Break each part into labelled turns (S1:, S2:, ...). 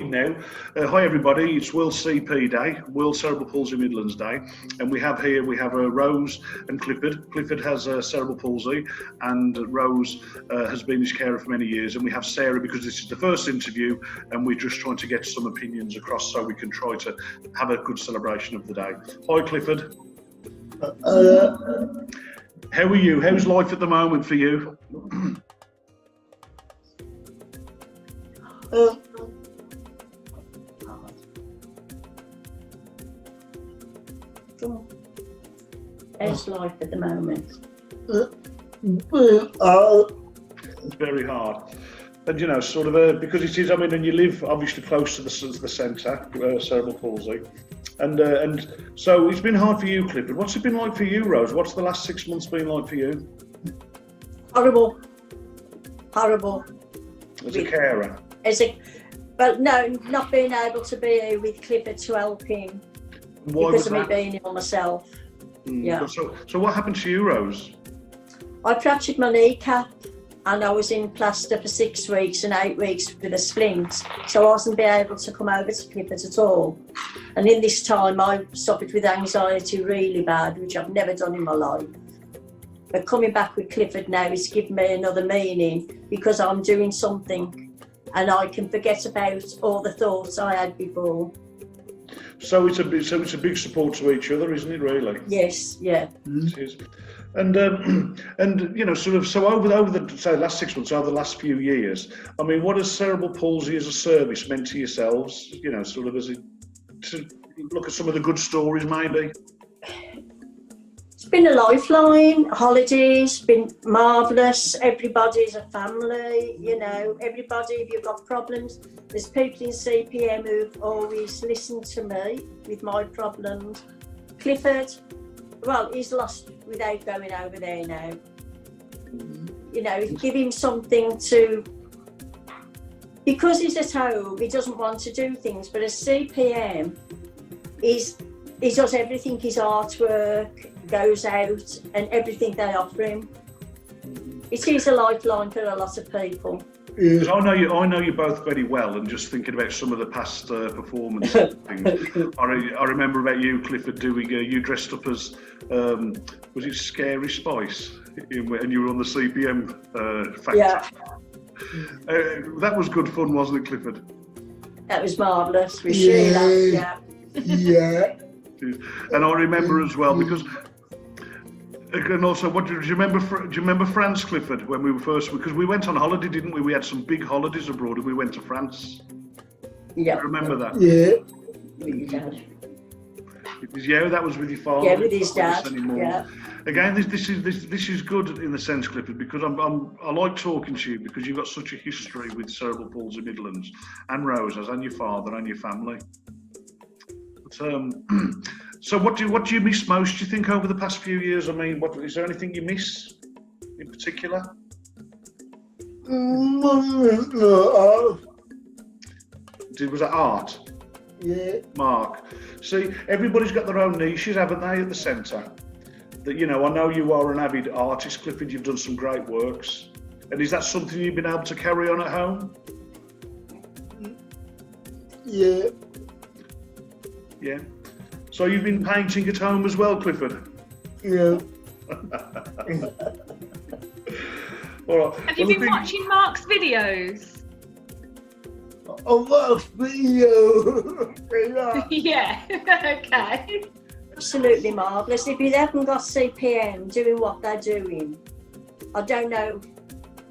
S1: Now, hi everybody, it's World CP Day, World Cerebral Palsy Midlands Day, and we have Rose and Clifford. Clifford has cerebral palsy, and Rose has been his carer for many years, and we have Sarah because this is the first interview, and we're just trying to get some opinions across so we can try to have a good celebration of the day. Hi Clifford. How are you? How's life at the moment for you?
S2: How's life at the moment?
S1: It's very hard. And you know, sort of because it is, I mean, and you live obviously close to the centre, cerebral palsy. And so it's been hard for you, Clifford. What's it been like for you, Rose? What's the last 6 months been like for you?
S2: Horrible. Horrible.
S1: As a carer?
S2: Well, no, not being able to be here with Clifford to help him.
S1: Why
S2: because of
S1: that?
S2: me being ill myself. Yeah.
S1: So what happened to you, Rose?
S2: I fractured my kneecap and I was in plaster for 6 weeks and 8 weeks with a splint. So I wasn't being able to come over to Clifford at all. And in this time I suffered with anxiety really bad, which I've never done in my life. But coming back with Clifford now is given me another meaning because I'm doing something and I can forget about all the thoughts I had before.
S1: So it's a big support to each other, isn't it? Really?
S2: Yes. Yeah.
S1: It is. And you know, sort of. So over the last 6 months, over the last few years, I mean, what has cerebral palsy as a service meant to yourselves? You know, sort of to look at some of the good stories, maybe.
S2: It's been a lifeline. Holidays been marvellous. Everybody's a family, you know. Everybody, if you've got problems, there's people in CPM who've always listened to me with my problems. Clifford, well, he's lost without going over there now. You know, give him something to, because he's at home, he doesn't want to do things, but as CPM, he does everything, his artwork, goes out and everything they offer him. It is a lifeline for a lot of people.
S1: Because I know you both very well, and just thinking about some of the past performances and things. I remember about you, Clifford, doing you dressed up as was it Scary Spice, and you were on the CPM factory.
S2: Yeah.
S1: That was good fun, wasn't it, Clifford?
S2: That was marvellous. We Sheila, yeah.
S3: Yeah.
S1: And I remember as well because. And also, do you remember France, Clifford, when we were first? Because we went on holiday, didn't we? We had some big holidays abroad, and we went to France.
S2: Yeah.
S1: Do you remember that?
S3: Yeah.
S2: With your dad.
S1: Yeah, that was with your father.
S2: Yeah, with his dad. Yeah.
S1: Again, this is good in the sense, Clifford, because I like talking to you because you've got such a history with Cerebral Palsy Midlands and Rosa's and your father and your family. But, so what do you miss most, do you think, over the past few years? I mean, is there anything you miss in particular? Was that art?
S3: Yeah.
S1: Mark. See, everybody's got their own niches, haven't they, at the centre? That, you know, I know you are an avid artist, Clifford, you've done some great works. And is that something you've been able to carry on at home?
S3: Yeah.
S1: Yeah. So you've been painting at home as well, Clifford?
S3: Yeah.
S1: All right.
S4: Have you been watching Mark's videos?
S3: Oh, that's video.
S4: Yeah. Okay.
S2: Absolutely marvellous. If you haven't got CPM doing what they're doing, I don't know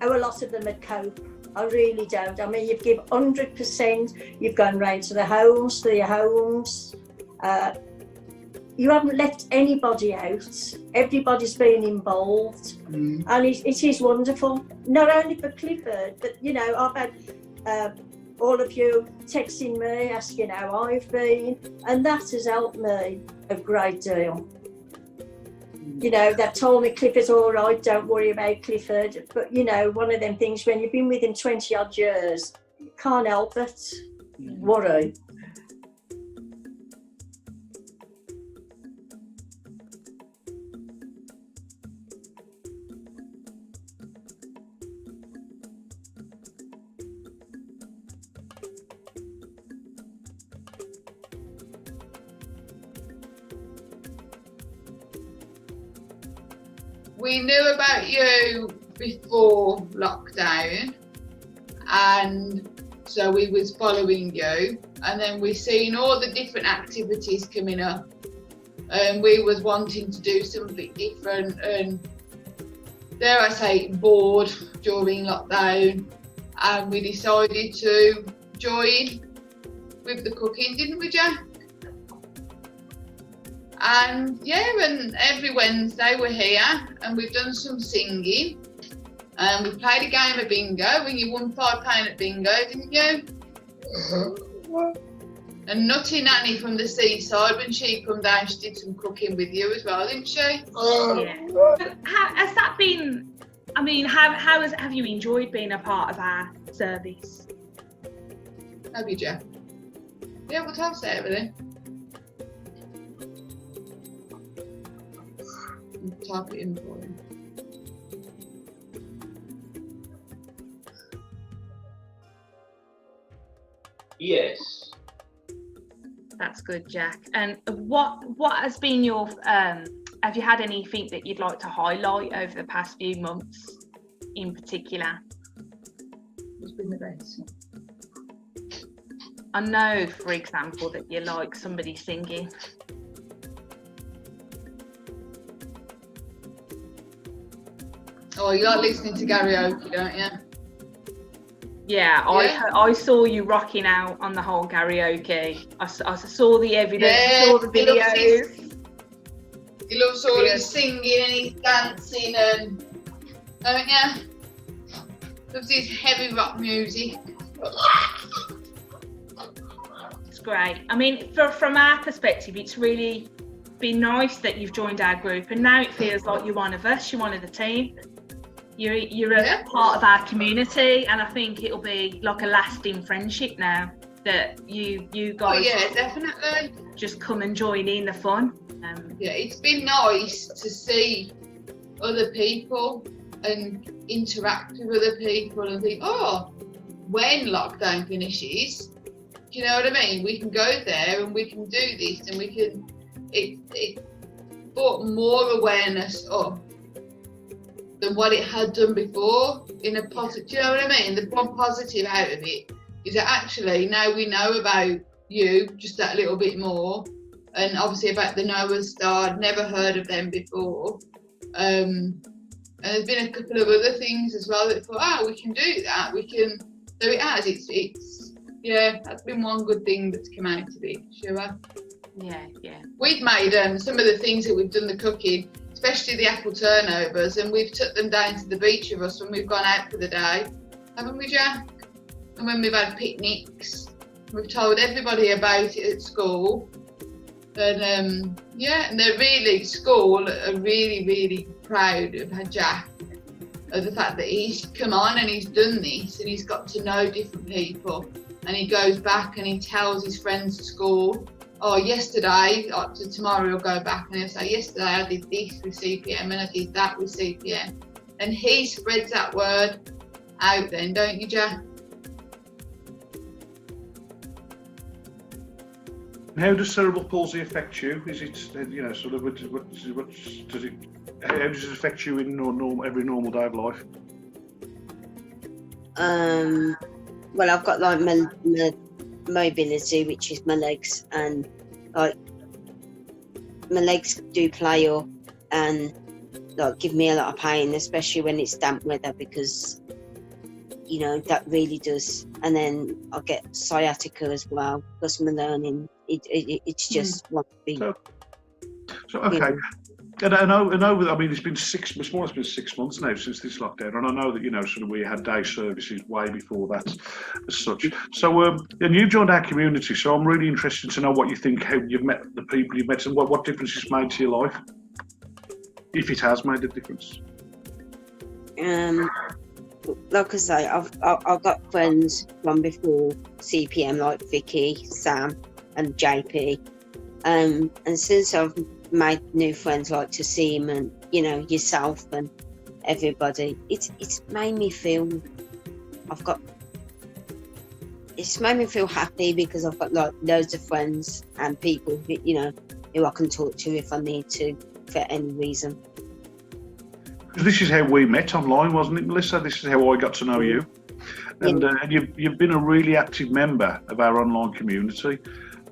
S2: how a lot of them would cope. I really don't. I mean, you've given 100%. You've gone round to the homes, to your homes. You haven't left anybody out. Everybody's been involved, and it is wonderful. Not only for Clifford, but you know, I've had all of you texting me, asking how I've been, and that has helped me a great deal. You know, they've told me Clifford's all right, don't worry about Clifford. But you know, one of them things when you've been with him 20 odd years, you can't help it. Worry.
S5: we knew about you before lockdown, and so we was following you, and then we seen all the different activities coming up, and we was wanting to do something different, and dare I say, bored during lockdown, and we decided to join with the cooking, didn't we, Jack? And yeah, and every Wednesday we're here, and we've done some singing, and we played a game of bingo, and you won £5 at bingo, didn't you? And Nutty Nanny from the seaside, when she come down, she did some cooking with you as well, didn't she?
S4: Yeah. How has that been? I mean, have you enjoyed being a part of our service?
S5: Have you, Jeff? Yeah, we'll tell Sarah then. I'll type it in for you.
S6: Yes.
S4: That's good, Jack. And what has been your have you had anything that you'd like to highlight over the past few months in particular?
S5: What's been the best?
S4: I know, for example, that you like somebody singing.
S5: Oh, you like listening to karaoke, don't you?
S4: Yeah, I saw you rocking out on the whole karaoke. I saw the evidence, saw the videos.
S5: He loves all his singing and his dancing, and don't you? Loves his heavy rock music.
S4: It's great. I mean, from our perspective, it's really been nice that you've joined our group, and now it feels like you're one of us. You're one of the team. You're a part of our community, and I think it'll be like a lasting friendship now that you guys
S5: definitely
S4: just come and join in the fun.
S5: Yeah, it's been nice to see other people and interact with other people and think, oh, when lockdown finishes, do you know what I mean? We can go there and we can do this, and we can. It brought more awareness up than what it had done before in a positive. Do you know what I mean? The one positive out of it is that actually now we know about you just that little bit more, and obviously about the Noah's Star. I'd never heard of them before, and there's been a couple of other things as well that thought, we can do that. We can. So it has. It's that's been one good thing that's come out of it. Sure.
S4: Yeah.
S5: We've made some of the things that we've done the cooking, especially the apple turnovers, and we've took them down to the beach with us when we've gone out for the day, haven't we, Jack? And when we've had picnics, we've told everybody about it at school, and and they're really, school are really, really proud of Jack, of the fact that he's come on and he's done this, and he's got to know different people, and he goes back and he tells his friends at school, yesterday, tomorrow he'll go back and he'll say, yesterday I did this with CPM and I did that with CPM. And he spreads that word out then, don't you, Jack?
S1: How does cerebral palsy affect you? Is it, sort of, what does it, how does it affect you in every normal day of life?
S7: Well, I've got like my mobility, which is my legs, and like my legs do play up and like give me a lot of pain, especially when it's damp weather, because that really does. And then I get sciatica as well because my learning it's just one thing.
S1: So okay. Yeah. And I know. I mean, it's been 6 months now since this lockdown, and I know that sort of we had day services way before that, as such. So, and you joined our community, so I'm really interested to know what you think, how you've met the people you've met, and what difference it's made to your life, if it has made a difference.
S7: Like I say, I've got friends from before CPM like Vicky, Sam, and JP, and since I've made new friends like Taseem and yourself and everybody, it's made me feel happy, because I've got like loads of friends and people who I can talk to if I need to for any reason.
S1: this is how we met online, wasn't it, Melissa? This is how I got to know you. And you've been a really active member of our online community.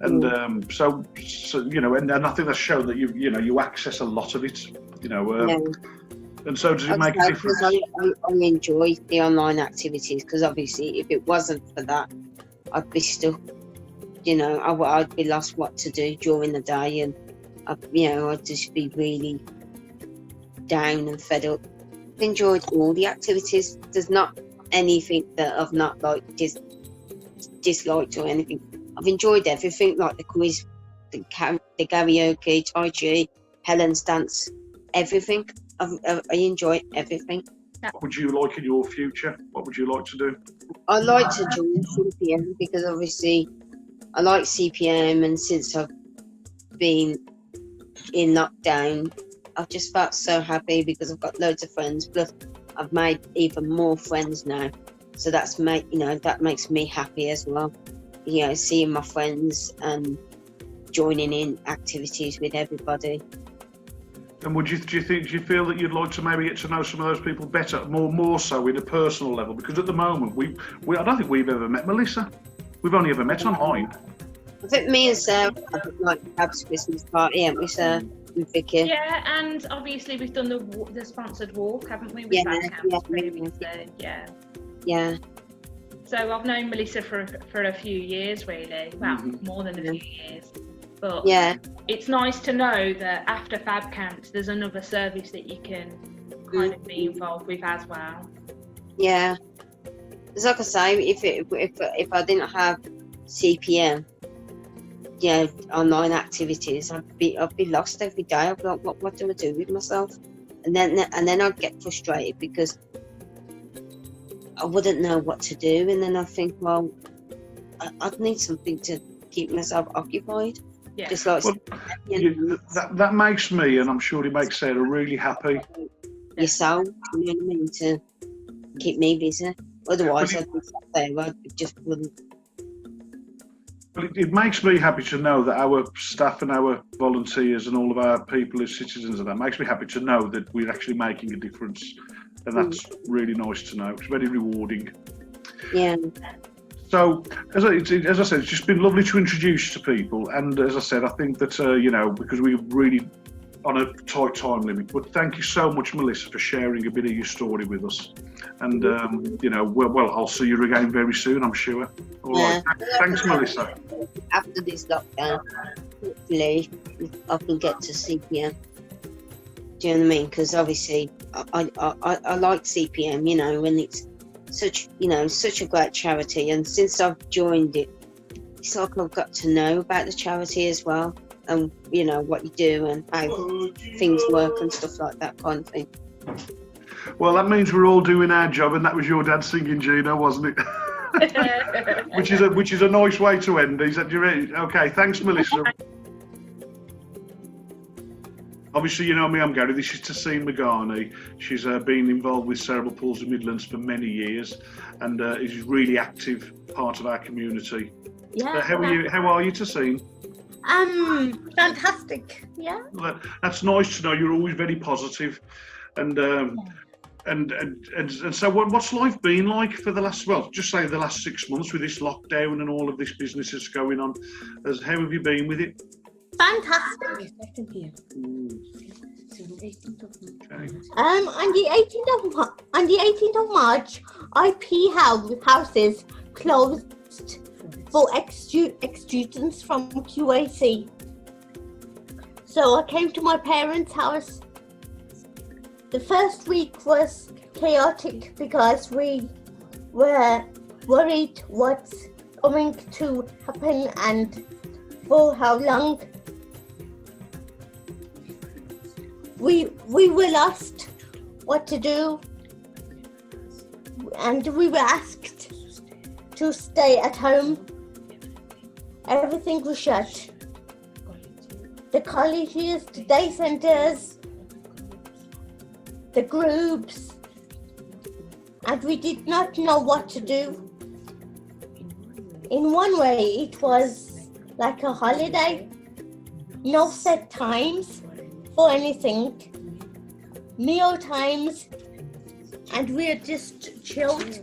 S1: And so you know, and I think that's shown that you access a lot of it, you know. And so does it make a difference?
S7: I enjoy the online activities because obviously if it wasn't for that, I'd be stuck. You know, I'd be lost what to do during the day, and I'd just be really down and fed up. I've enjoyed all the activities. There's not anything that I've not disliked or anything. I've enjoyed everything, like the quiz, the karaoke, Tai Chi, Helen's dance, everything. I enjoy everything.
S1: What would you like in your future? What would you like to do?
S7: I like to join CPM because obviously I like CPM, and since I've been in lockdown, I've just felt so happy because I've got loads of friends. Plus, I've made even more friends now, so that makes me happy as well. You know, seeing my friends and joining in activities with everybody.
S1: And do you feel that you'd like to maybe get to know some of those people better, more so in a personal level? Because at the moment, I don't think we've ever met Melissa. We've only ever met online.
S7: I think me and Sarah have like Bab's Christmas party, haven't we, Sarah? With Vicky.
S4: Yeah, and obviously we've done the sponsored walk, haven't we? With previously.
S7: Yeah.
S4: So I've known Melissa for a few years, really. Well, more than a few years. But it's nice to know that after Fab Camps, there's another service that you can kind of be involved with as well. Yeah.
S7: It's like I say, if I didn't have CPM, online activities, I'd be lost every day. I'd be like, what do I do with myself? And then I'd get frustrated because I wouldn't know what to do. And then I think, well, I'd need something to keep myself occupied.
S4: Yeah.
S7: Just like
S1: that makes me, and I'm sure it makes Sarah, really happy.
S7: Yourself, you know what I mean, to keep me busy. Otherwise, I'd be sat there. I just wouldn't.
S1: Well, it makes me happy to know that our staff and our volunteers and all of our people as citizens, and that makes me happy to know that we're actually making a difference, and that's really nice to know. It's very rewarding.
S7: Yeah.
S1: So, as I said, it's just been lovely to introduce you to people, and as I said, I think that because we're really on a tight time limit. But thank you so much, Melissa, for sharing a bit of your story with us. And I'll see you again very soon, I'm sure. All right. Thanks, Melissa.
S7: After this lockdown, hopefully I can get to CPM. Do you know what I mean? Because obviously I like CPM, and it's such a great charity. And since I've joined it, it's like I've got to know about the charity as well, and what you do and how things work and stuff like that kind of thing.
S1: Well, that means we're all doing our job, and that was your dad singing, Gina, wasn't it? which is a nice way to end. Is that you ready? Okay, thanks, Melissa. Obviously, you know me, I'm Gary. This is Taseem Magani. She's been involved with Cerebral Palsy Midlands for many years, and is a really active part of our community.
S8: Yeah.
S1: How are you, Taseem?
S8: Fantastic. Yeah.
S1: Well, that's nice to know. You're always very positive, and so what's life been like for the last 6 months with this lockdown and all of this business that's going on? How have you been with it?
S8: Fantastic.
S1: Okay.
S8: On the 18th of March, IP houses closed for ex-students from QAC. So I came to my parents' house. The first week was chaotic because we were worried what's going to happen and for how long. We were lost what to do, and we were asked to stay at home. Everything was shut. The colleges, the day centres, the groups, and we did not know what to do. In one way, it was like a holiday, no set times for anything. meal times, and we're just chilled.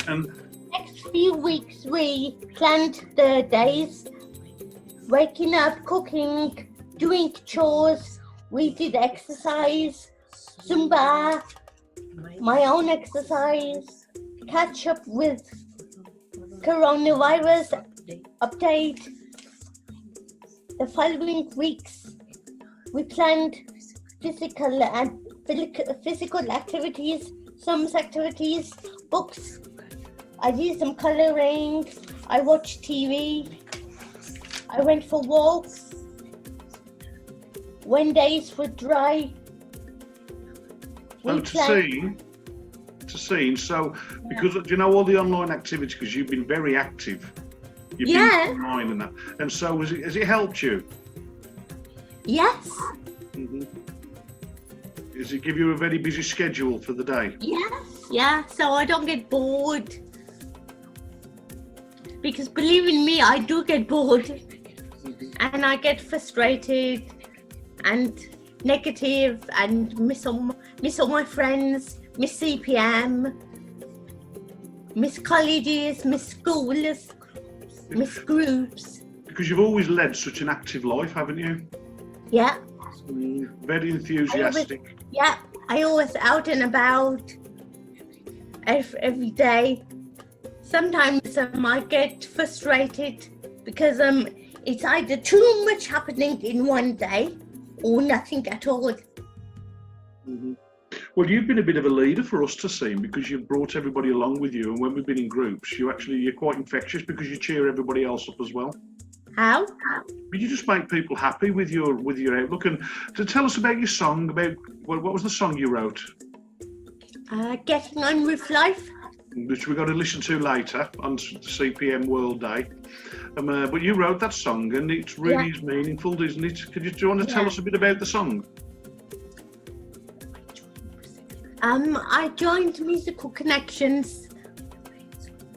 S1: And
S8: Next few weeks we planned the days, waking up, cooking, doing chores. We did exercise, Zumba, my own exercise, catch up with coronavirus update. The following weeks we planned physical activities, some activities, books. I did some colouring, I watched TV, I went for walks. When days were dry, we planned.
S1: Taseem, so because do you know all the online activities, because you've been very active. You've
S8: Yeah.
S1: been online and that. And so has it helped you?
S8: Yes,
S1: Mm-hmm. Does it give you a very busy schedule for the day?
S8: yeah, so I don't get bored. Because believe in me, I do get bored. And I get frustrated and negative and miss all my friends, miss CPM, miss colleges, miss schools, miss groups.
S1: Because you've always led such an active life, haven't you?
S8: Yeah,
S1: Very enthusiastic.
S8: yeah, I always out and about every day. Sometimes I might get frustrated because it's either too much happening in one day or nothing at all.
S1: Mm-hmm. Well, you've been a bit of a leader for us to see, because you've brought everybody along with you, and when we've been in groups, you're quite infectious because you cheer everybody else up as well.
S8: How?
S1: But you just make people happy with your outlook. And to tell us about your song, about what was the song you wrote,
S8: Getting on with life.
S1: which we're going to listen to later on CPM World Day. But you wrote that song, and it really is meaningful, isn't it? Do you want to tell us a bit about the song?
S8: I joined Musical Connections,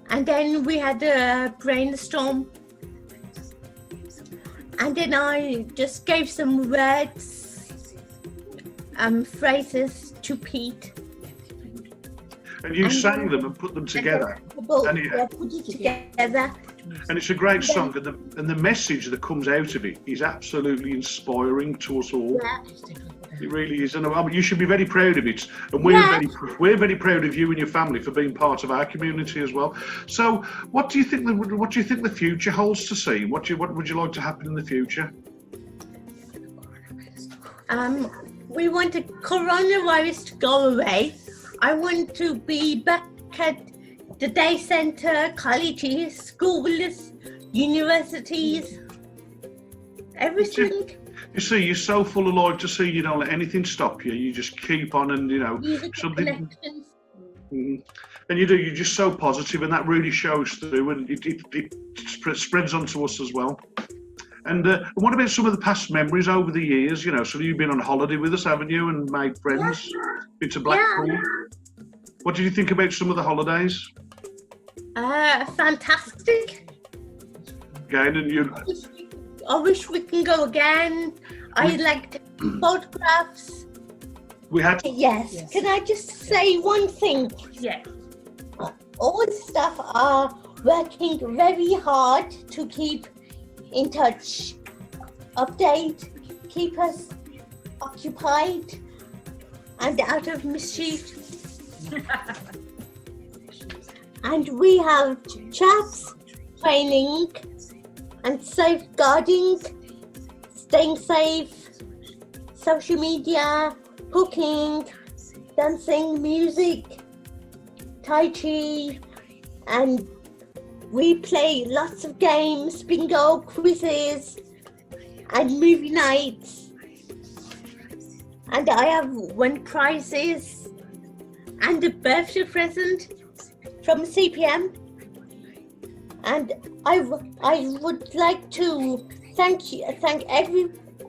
S8: and then we had a brainstorm, and then I just gave some words, phrases to Pete.
S1: And you sang them and put them together.
S8: Put it together.
S1: And it's a great song, and the message that comes out of it is absolutely inspiring to us all.
S8: Yeah.
S1: It really is, and you should be very proud of it. And we're very proud of you and your family for being part of our community as well. So, what do you think the future holds to see? What would you like to happen in the future?
S8: We want the coronavirus to go away. I want to be back at the day centre, colleges, schools, universities, everything.
S1: You see, you're so full of life to see. You don't let anything stop you. You just keep on, and something. And you're just so positive, and that really shows through, and it spreads onto us as well. And what about some of the past memories over the years? So you've been on holiday with us, haven't you, and made friends? Been to Blackpool. Yeah. What did you think about some of the holidays?
S8: Fantastic.
S1: Again, and
S8: I wish we can go again. I liked photographs.
S1: We had.
S8: Yes. Can I just say one thing?
S4: Yeah.
S8: All the staff are working very hard to keep in touch, update, keep us occupied and out of mischief. And we have chats, training and safeguarding, staying safe, social media, cooking, dancing, music, Tai Chi, and we play lots of games, bingo, quizzes, and movie nights. And I have won prizes and a birthday present from CPM. And I would like to thank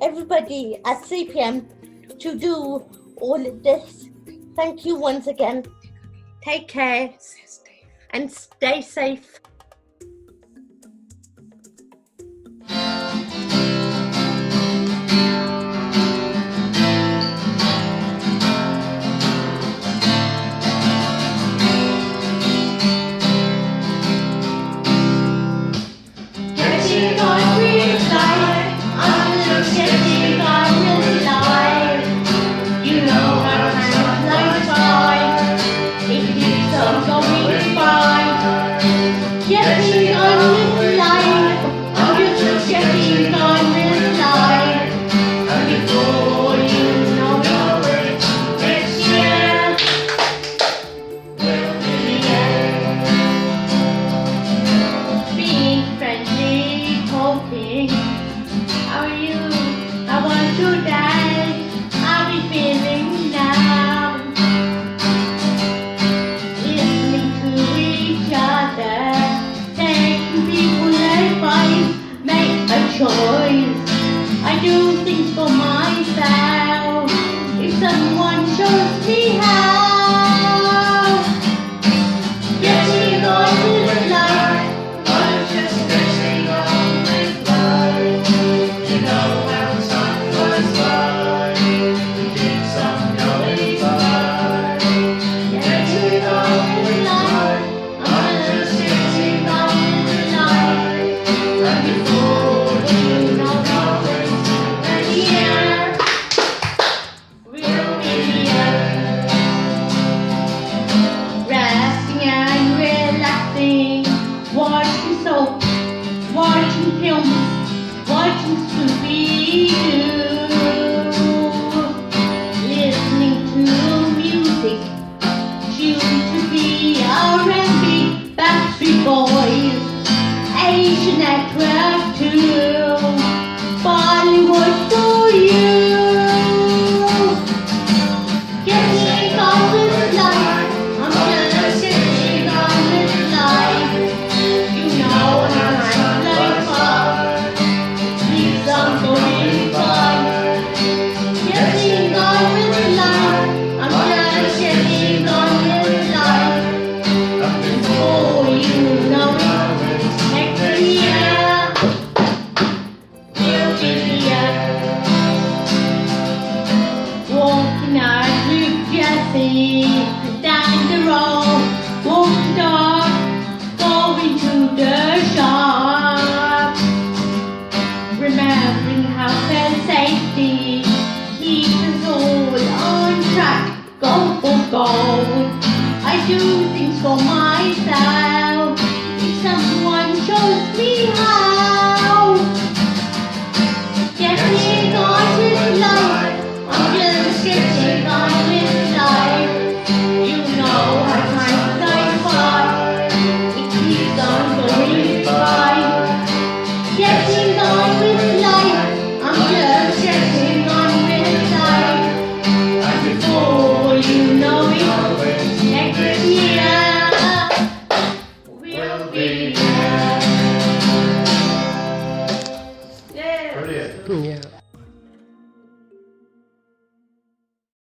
S8: everybody at CPM to do all of this. Thank you once again. Take care and stay safe. getting on with life. I'm just getting on with life. And before you know it, next year will be the end. Being friendly, talking. How are you? How was your day? How are you feeling now? Listening to each other, taking people's advice, make a choice. I do things for myself. If someone shows me how, getting on with life. I'm just getting on with life. You know how time goes by. It keeps on going by. Getting on with life. I'm just getting on with life. And before you know it, the year will be here. Resting and relaxing, watching soap, watching films, watching Scooby-Doo, listening to music, tuned to the R&B, Backstreet Boys, Asian Network too.